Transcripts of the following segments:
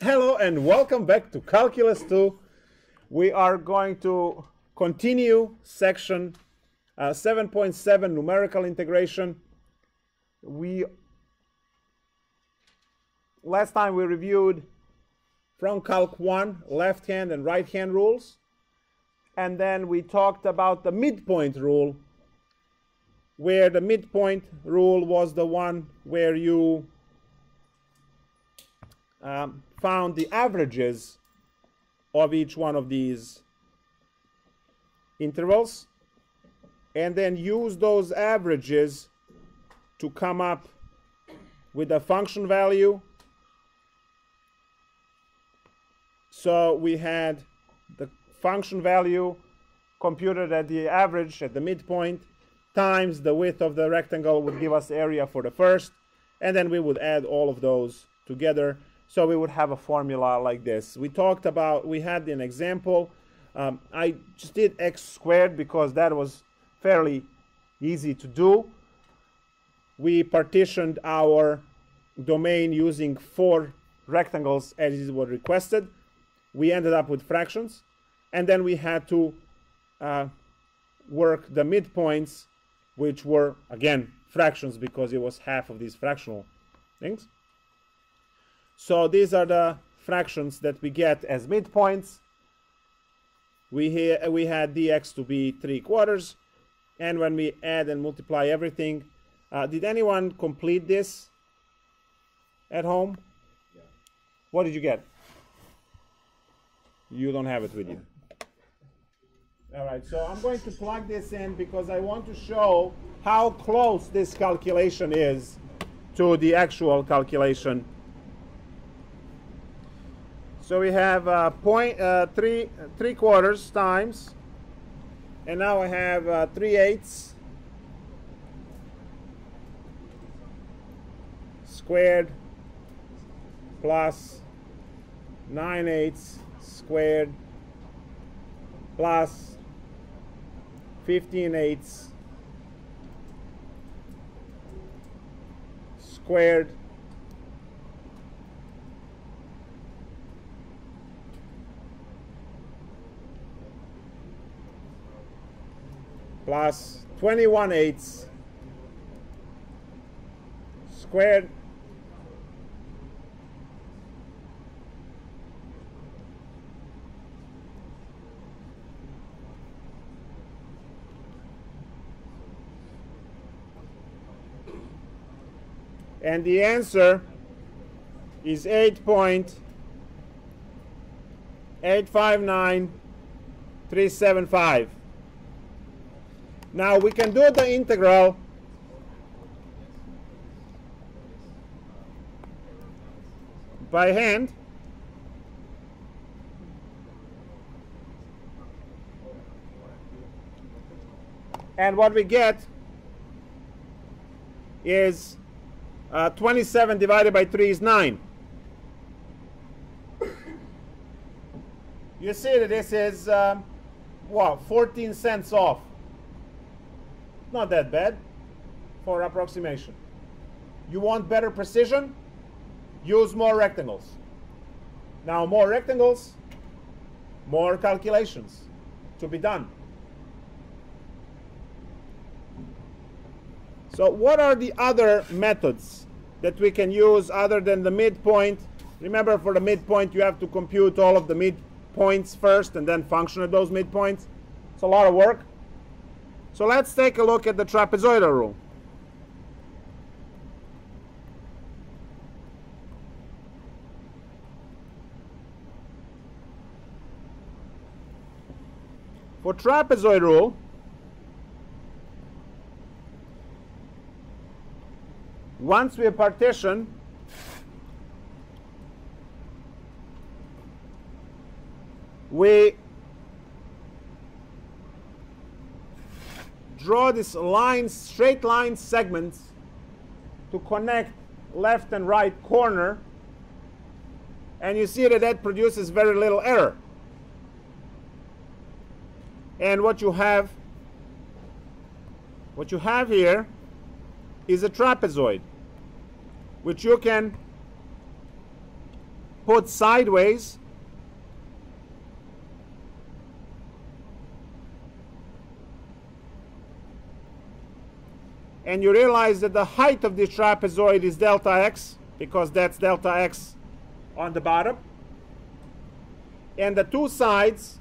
Hello and welcome back to Calculus 2. We are going to continue section 7.7 numerical integration. Last time we reviewed from Calc 1 left hand and right hand rules, and then we talked about the midpoint rule, where the midpoint rule was the one where you found the averages of each one of these intervals and then use those averages to come up with a function value. So we had the function value computed at the average at the midpoint times the width of the rectangle would give us area for the first, and then we would add all of those together. So we would have a formula like this. We had an example. I just did x squared because that was fairly easy to do. We partitioned our domain using 4 rectangles as is what requested. We ended up with fractions. And then we had to work the midpoints, which were, again, fractions because it was half of these fractional things. So these are the fractions that we get as midpoints. We had dx to be 3/4, and when we add and multiply everything, did anyone complete this at home? Yeah. What did you get? You don't have it with you. All right, so I'm going to plug this in because I want to show how close this calculation is to the actual calculation. So we have 3/4 times, and now I have 3/8 squared plus 9/8 squared plus 15/8 squared plus 21/8 squared and the answer is 8.859375. Now we can do the integral by hand. And what we get is 27 divided by 3 is 9. You see that this is, 14 cents off. Not that bad for approximation. You want better precision? Use more rectangles. Now more rectangles, more calculations to be done. So what are the other methods that we can use other than the midpoint? Remember, for the midpoint you have to compute all of the midpoints first and then function at those midpoints. It's a lot of work. So let's take a look at the trapezoidal rule. For trapezoid rule, once we partition, we draw this straight line segments to connect left and right corner, and you see that produces very little error. And what you have here is a trapezoid, which you can put sideways, and you realize that the height of this trapezoid is delta x, because that's delta x on the bottom. And the two sides,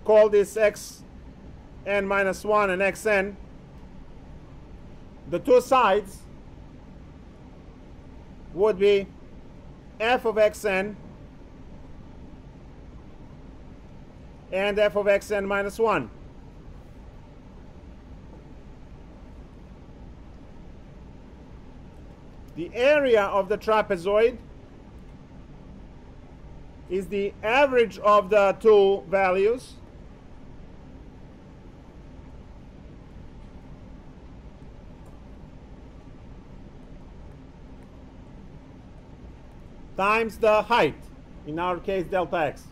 call this xn minus 1 and xn. The two sides would be f of xn and f of xn minus 1. The area of the trapezoid is the average of the two values times the height, in our case delta x.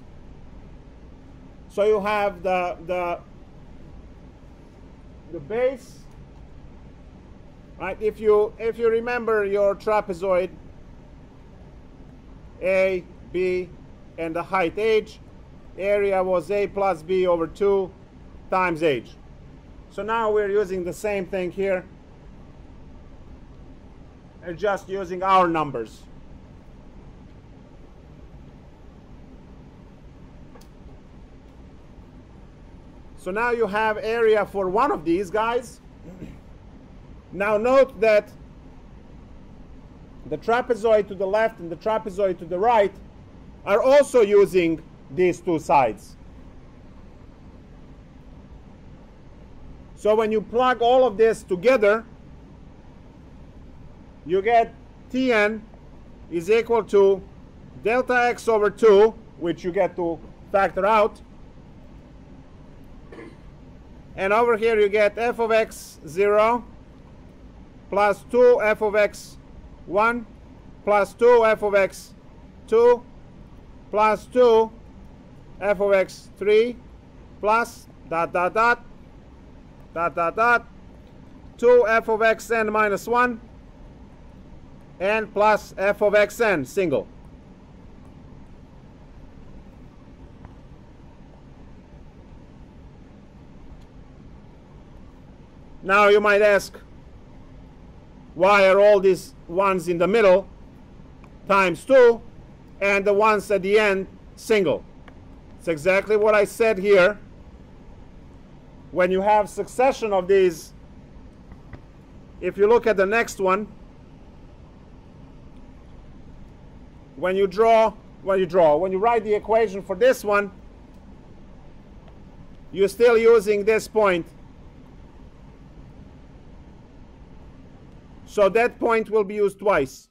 So you have the base, right? If you remember your trapezoid, A, B, and the height h, area was a plus b over 2 times h. So now we're using the same thing here, and just using our numbers. So now you have area for one of these guys. Now note that the trapezoid to the left and the trapezoid to the right are also using these two sides. So when you plug all of this together, you get Tn is equal to delta x over 2, which you get to factor out. And over here you get f of x0 plus 2 f of x1 plus 2 f of x2 plus 2 f of x3 plus dot dot dot dot dot dot 2 f of xn minus 1 and plus f of xn single. Now you might ask, why are all these ones in the middle times 2 and the ones at the end single? It's exactly what I said here. When you have succession of these, if you look at the next one, when you write the equation for this one, you're still using this point. So that point will be used twice.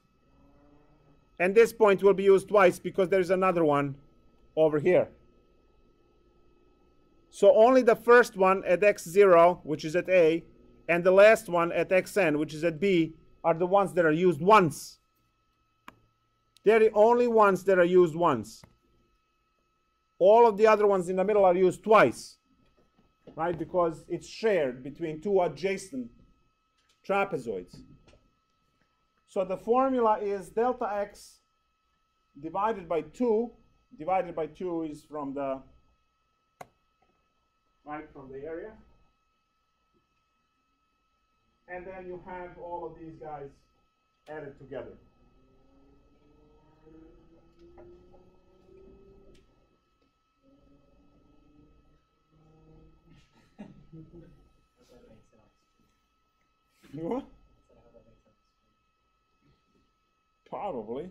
And this point will be used twice because there's another one over here. So only the first one at x0, which is at A, and the last one at xn, which is at B, are the ones that are used once. They're the only ones that are used once. All of the other ones in the middle are used twice, right? Because it's shared between two adjacent trapezoids. So the formula is delta x divided by 2. Divided by 2 is from the area. And then you have all of these guys added together. What? Probably.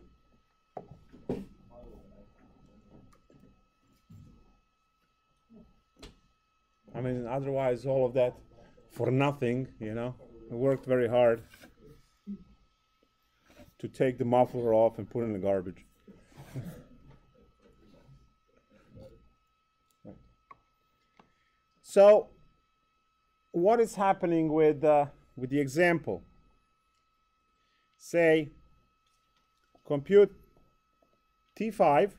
I mean, otherwise all of that for nothing, you know. I worked very hard to take the muffler off and put it in the garbage. So, what is happening with the example? Say, compute T5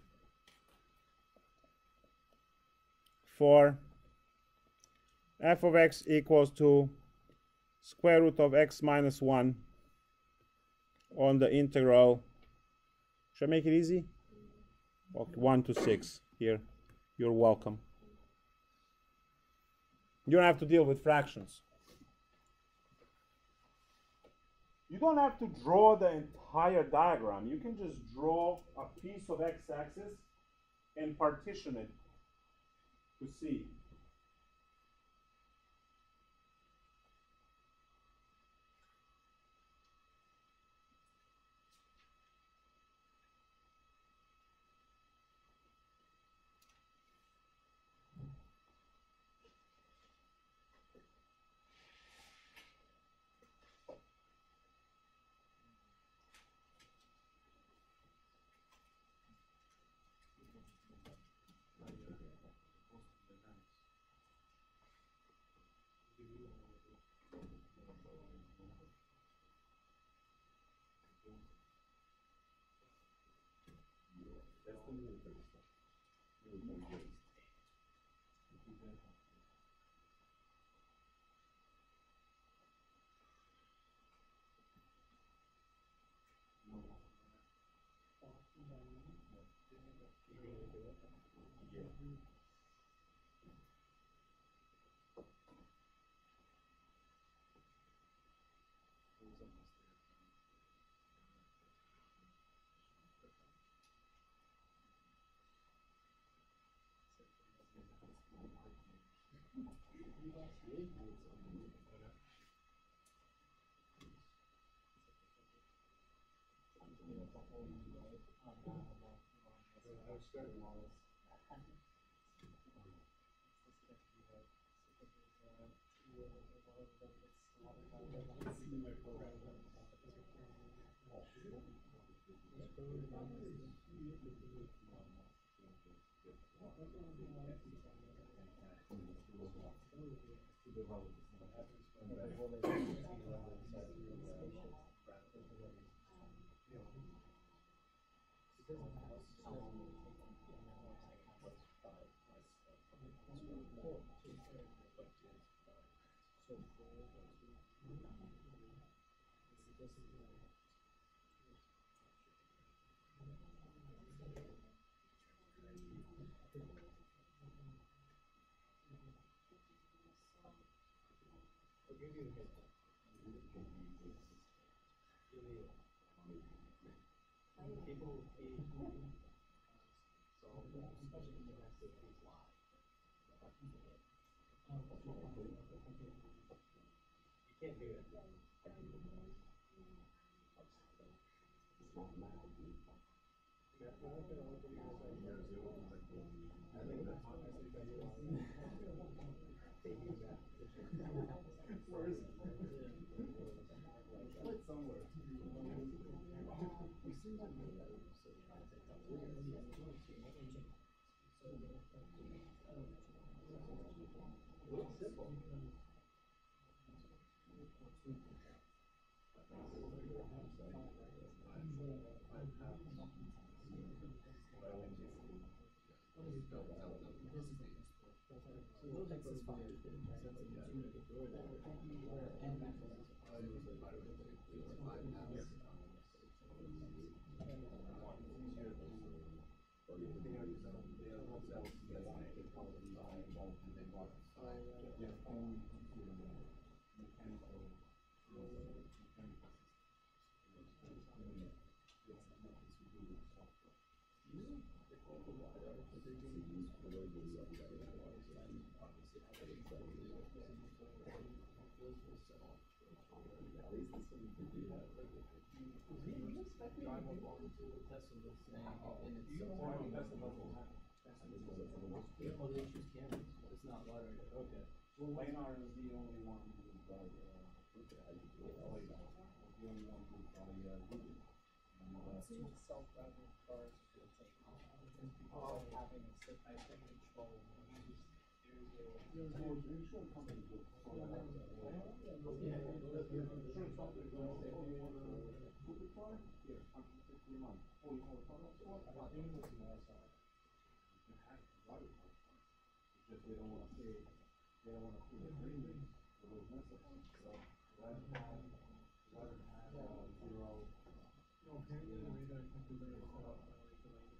for f of x equals to square root of x minus 1 on the integral. Should I make it easy? Okay, 1 to 6 here. You're welcome. You don't have to deal with fractions. You don't have to draw the entire diagram. You can just draw a piece of x-axis and partition it to C.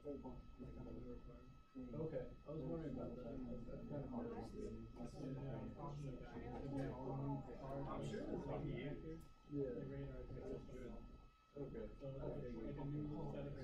Okay, I was wondering about that. That's kind of hard. Yeah. Okay. So like a new set of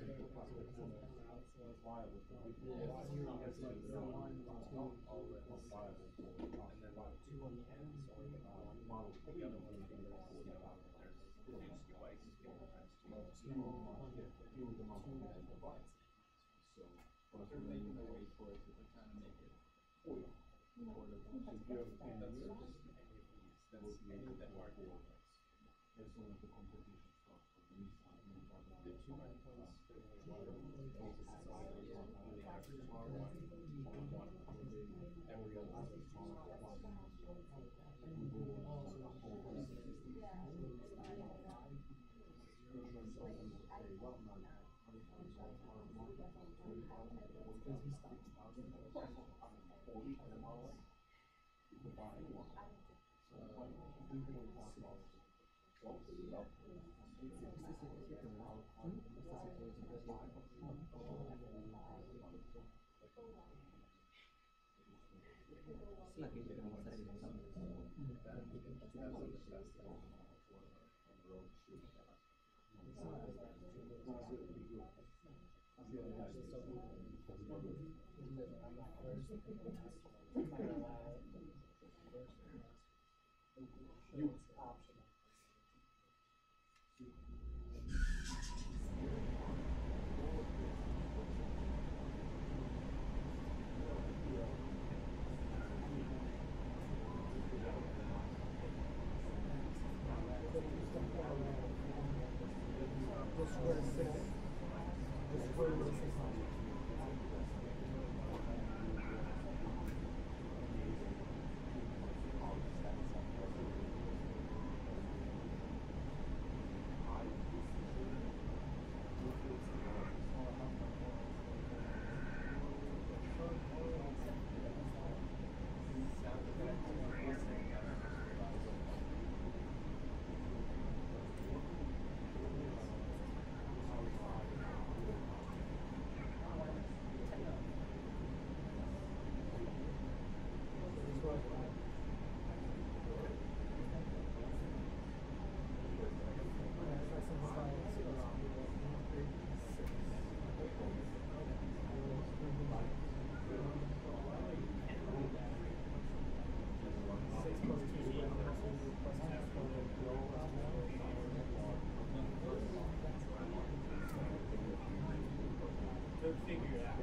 figure it out.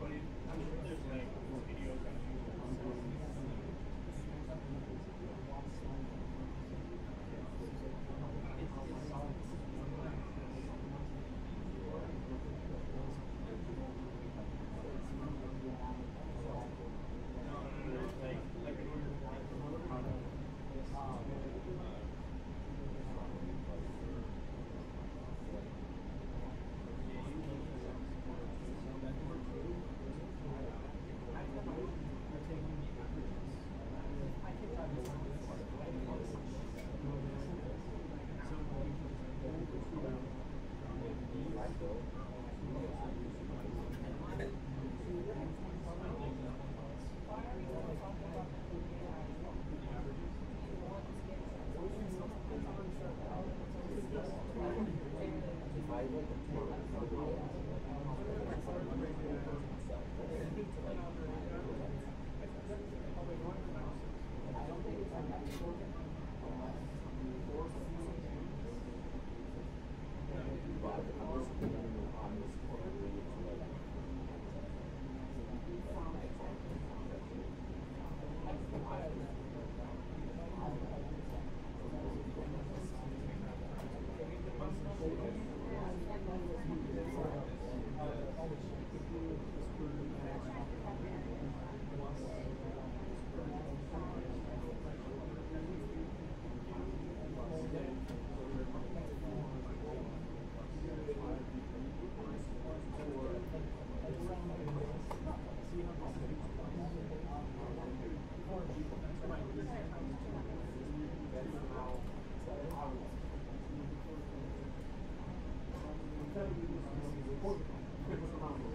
But I'm sure there's like videos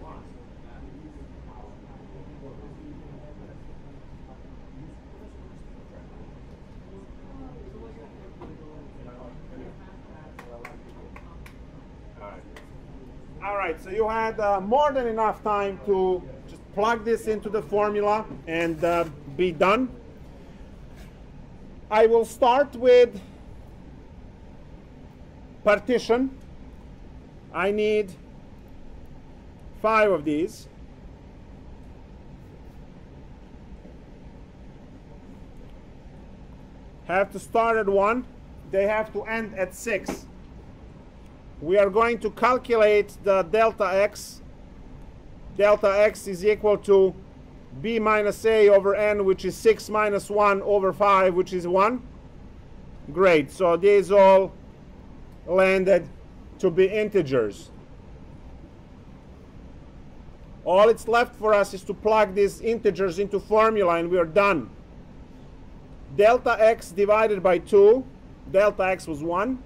on All right, so you had more than enough time to just plug this into the formula and be done. I will start with partition. I need 5 of these. Have to start at 1. They have to end at 6. We are going to calculate the delta x. Delta x is equal to b minus a over n, which is 6 minus 1 over 5, which is 1. Great, so these all landed to be integers. All it's left for us is to plug these integers into formula and we are done. Delta x divided by 2, delta x was 1.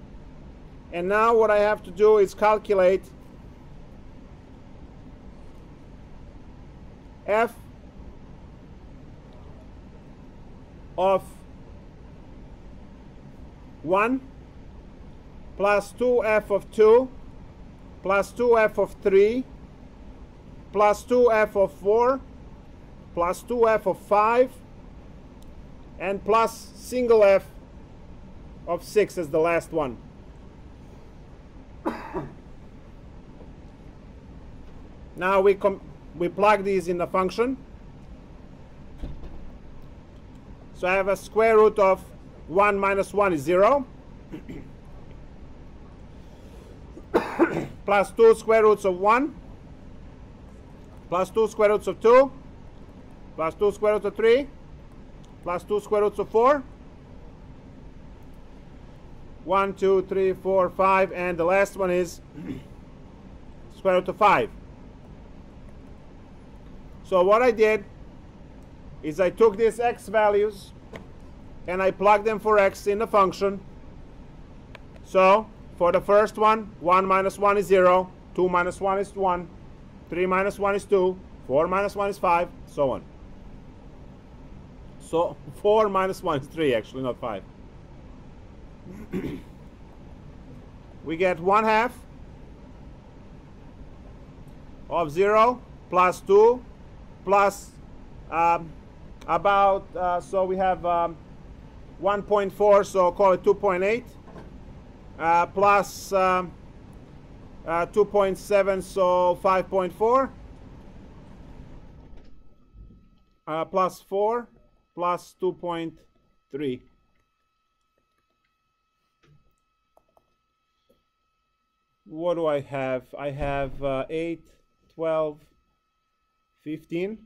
And now what I have to do is calculate f of 1 plus 2f of 2 plus 2f of 3 plus 2f of 4 plus 2f of 5 and plus single f of 6 as the last one. Now we plug these in the function. So I have a square root of 1 minus 1 is 0. Plus 2 square roots of 1. Plus 2 square roots of 2. Plus 2 square roots of 3. Plus 2 square roots of 4. 1, 2, 3, 4, 5. And the last one is square root of 5. So what I did is I took these x values and I plugged them for x in the function. So for the first one, 1 minus 1 is 0, 2 minus 1 is 1, 3 minus 1 is 2, 4 minus 1 is 5, so on. So 4 minus 1 is 3, actually, not 5. We get 1/2 of 0 plus 2 plus so we have 1.4, so call it 2.8, plus 2.7, so 5.4, plus 4, plus 2.3. What do I have? I have 8, 12, 15.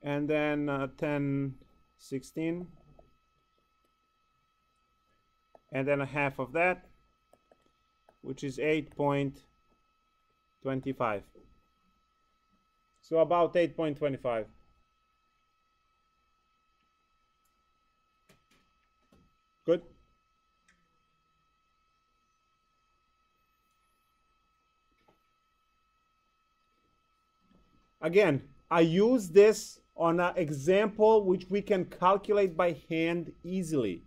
And then 10, 16. And then a half of that, which is 8.25. So about 8.25. Good? Again, I use this on an example which we can calculate by hand easily.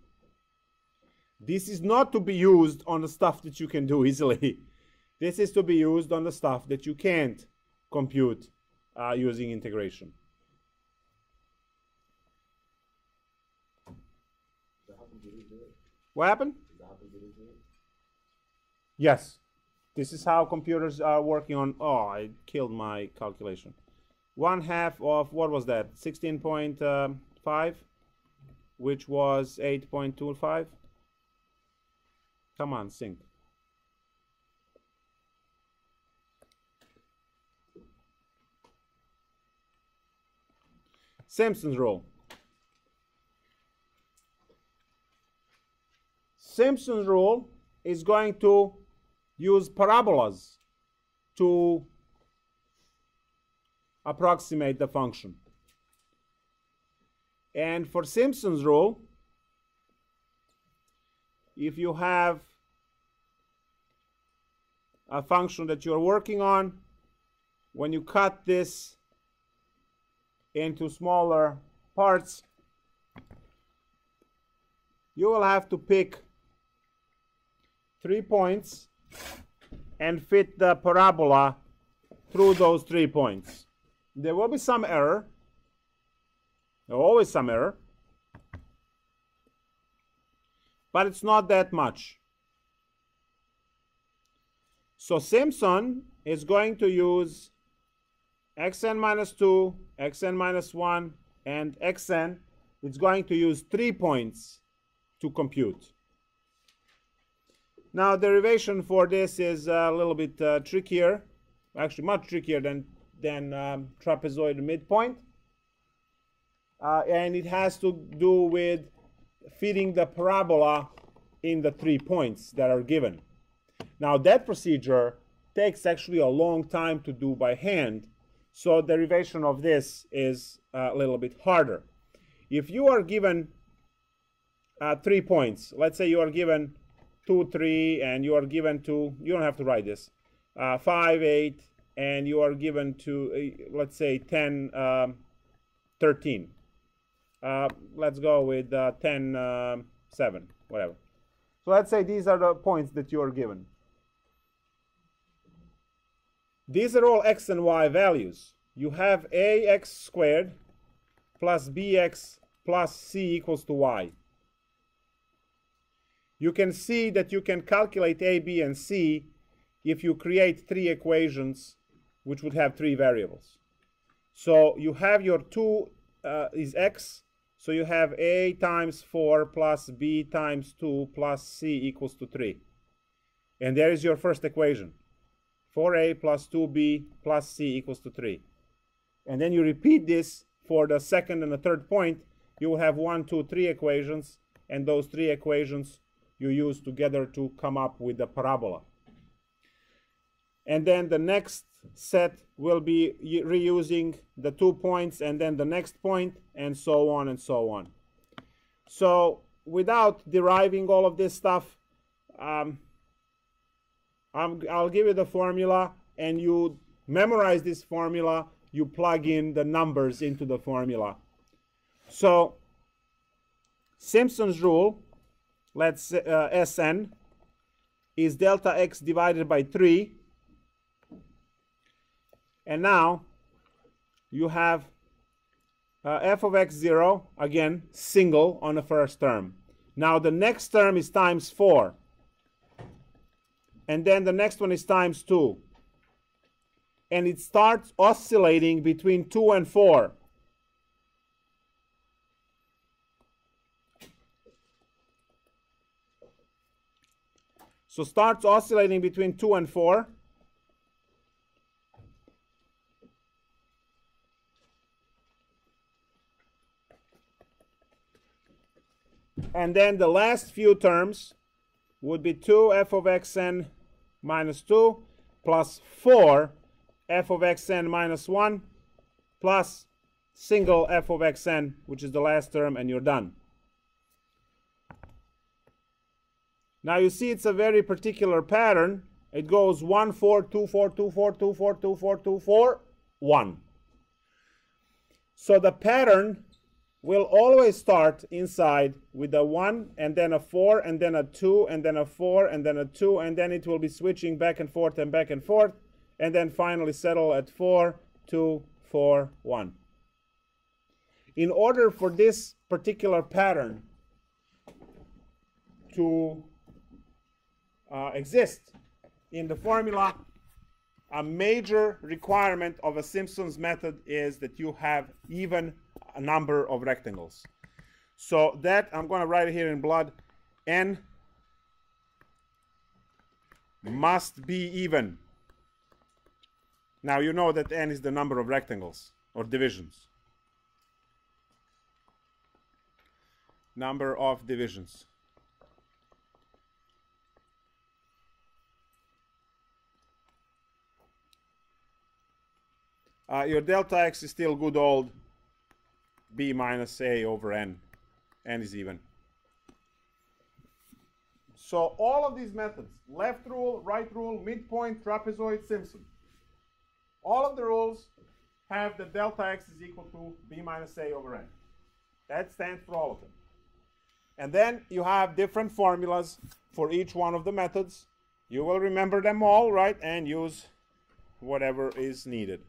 This is not to be used on the stuff that you can do easily. This is to be used on the stuff that you can't compute using integration. What happened? Yes. This is how computers are working on. Oh, I killed my calculation. 1/2 of, what was that? 16.5, which was 8.25. Come on, sync. Simpsons Rule. Simpsons Rule is going to use parabolas to approximate the function. And for Simpsons Rule, if you have a function that you're working on, when you cut this into smaller parts, you will have to pick 3 points and fit the parabola through those 3 points. There will be some error. There will always some error. But it's not that much. So Simpson is going to use xn minus 2, xn minus 1, and xn. It's going to use 3 points to compute. Now, derivation for this is a little bit trickier, actually much trickier than trapezoid midpoint. And it has to do with fitting the parabola in the 3 points that are given. Now, that procedure takes actually a long time to do by hand, so derivation of this is a little bit harder. If you are given 3 points, let's say you are given 2, 3, and you are given to, you don't have to write this, 5, 8, and you are given to, let's say, 10, 13. Let's go with 10, 7, whatever. So let's say these are the points that you are given. These are all x and y values. You have ax squared plus bx plus c equals to y. You can see that you can calculate a, b, and c if you create 3 equations which would have 3 variables. So you have your 2 is x, so you have a times 4 plus b times 2 plus c equals to 3. And there is your first equation. 4a plus 2b plus c equals to 3. And then you repeat this for the second and the third point. You will have 1, 2, 3 equations, and those 3 equations you use together to come up with the parabola. And then the next set will be reusing the 2 points and then the next point, and so on and so on. So without deriving all of this stuff, I'll give you the formula, and you memorize this formula. You plug in the numbers into the formula. So Simpsons rule, let's Sn is delta x divided by 3. And now you have f of x0, again, single on the first term. Now the next term is times 4. And then the next one is times 2. And it starts oscillating between 2 and 4. So starts oscillating between 2 and 4. And then the last few terms would be 2 f of xn minus 2 plus 4 f of xn minus 1 plus single f of xn, which is the last term, and you're done. Now you see it's a very particular pattern. It goes 1, 4, 2, 4, 2, 4, 2, 4, 2, 4, 2, 4, 1. So the pattern will always start inside with a 1 and then a 4 and then a 2 and then a 4 and then a 2, and then it will be switching back and forth and back and forth, and then finally settle at 4, 2, 4, 1. In order for this particular pattern to exist in the formula, a major requirement of a Simpsons method is that you have even a number of rectangles. So that, I'm going to write it here in blood, n must be even. Now you know that n is the number of rectangles or divisions. Number of divisions. Your delta x is still good old b minus a over n. N is even. So all of these methods, left rule, right rule, midpoint, trapezoid, Simpson, all of the rules have the delta x is equal to b minus a over n. That stands for all of them. And then you have different formulas for each one of the methods. You will remember them all, right? And use whatever is needed.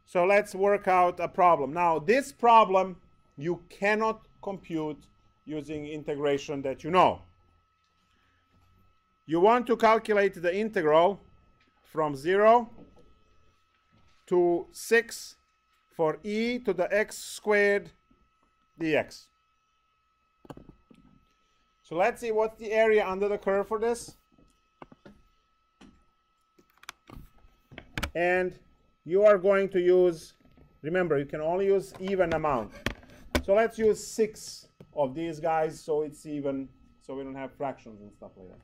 So let's work out a problem. Now, this problem you cannot compute using integration that you know. You want to calculate the integral from 0 to 6 for e to the x squared dx. So let's see what's the area under the curve for this. And you are going to use, remember, you can only use even amount. So let's use 6 of these guys so it's even, so we don't have fractions and stuff like that.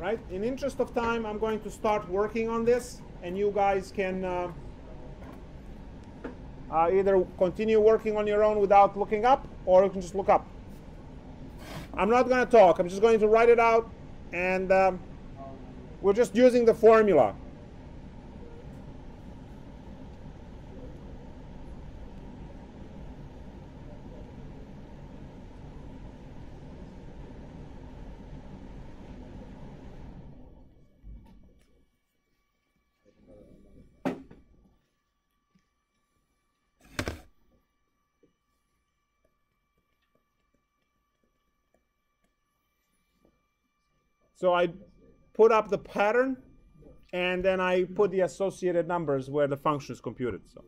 right? In interest of time, I'm going to start working on this, and you guys can either continue working on your own without looking up, or you can just look up. I'm not going to talk. I'm just going to write it out, and we're just using the formula. So I put up the pattern, and then I put the associated numbers where the function is computed. So.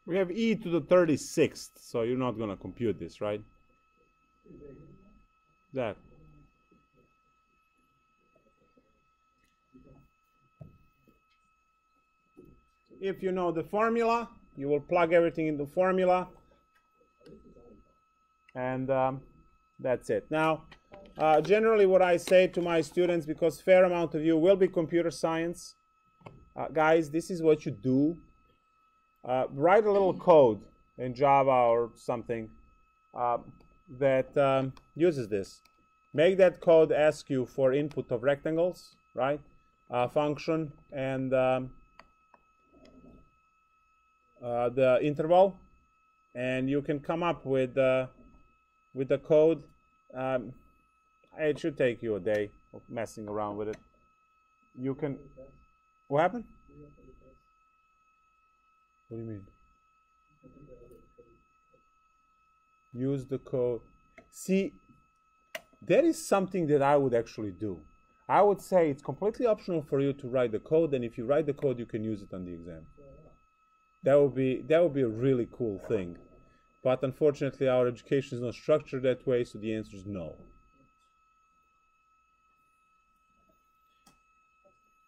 We have e to the 36th, so you're not going to compute this, right? That. If you know the formula, you will plug everything in the formula, and that's it. Now, generally what I say to my students, because a fair amount of you will be computer science, guys, this is what you do. Write a little code in Java or something that uses this. Make that code ask you for input of rectangles, right? Function and the interval, and you can come up with the code. It should take you a day of messing around with it. You can. What happened? What do you mean? Use the code. See, that is something that I would actually do. I would say it's completely optional for you to write the code, and if you write the code, you can use it on the exam. That would be a really cool thing. But unfortunately, our education is not structured that way, so the answer is no.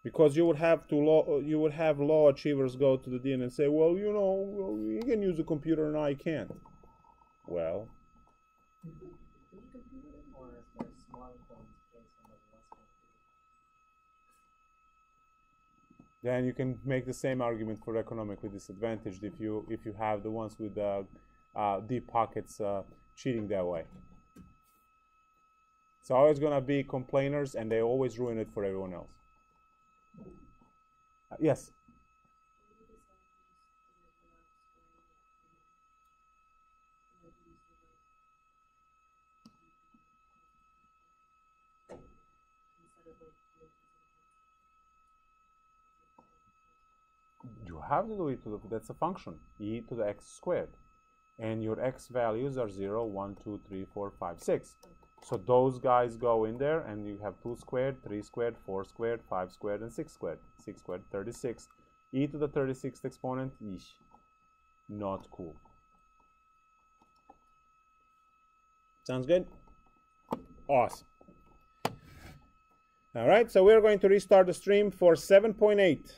Because you would have law achievers go to the dean and say, well, you know, you can use a computer and I can't. Well, Then you can make the same argument for economically disadvantaged if you have the ones with deep pockets cheating that way. It's always going to be complainers, and they always ruin it for everyone else. Yes? You have to do it to the, that's a function, e to the x squared. And your x values are 0, 1, 2, 3, 4, 5, 6. So those guys go in there, and you have 2 squared, 3 squared, 4 squared, 5 squared, and 6 squared. 6 squared, 36. E to the 36th exponent, eesh, not cool. Sounds good? Awesome. All right, so we're going to restart the stream for 7.8.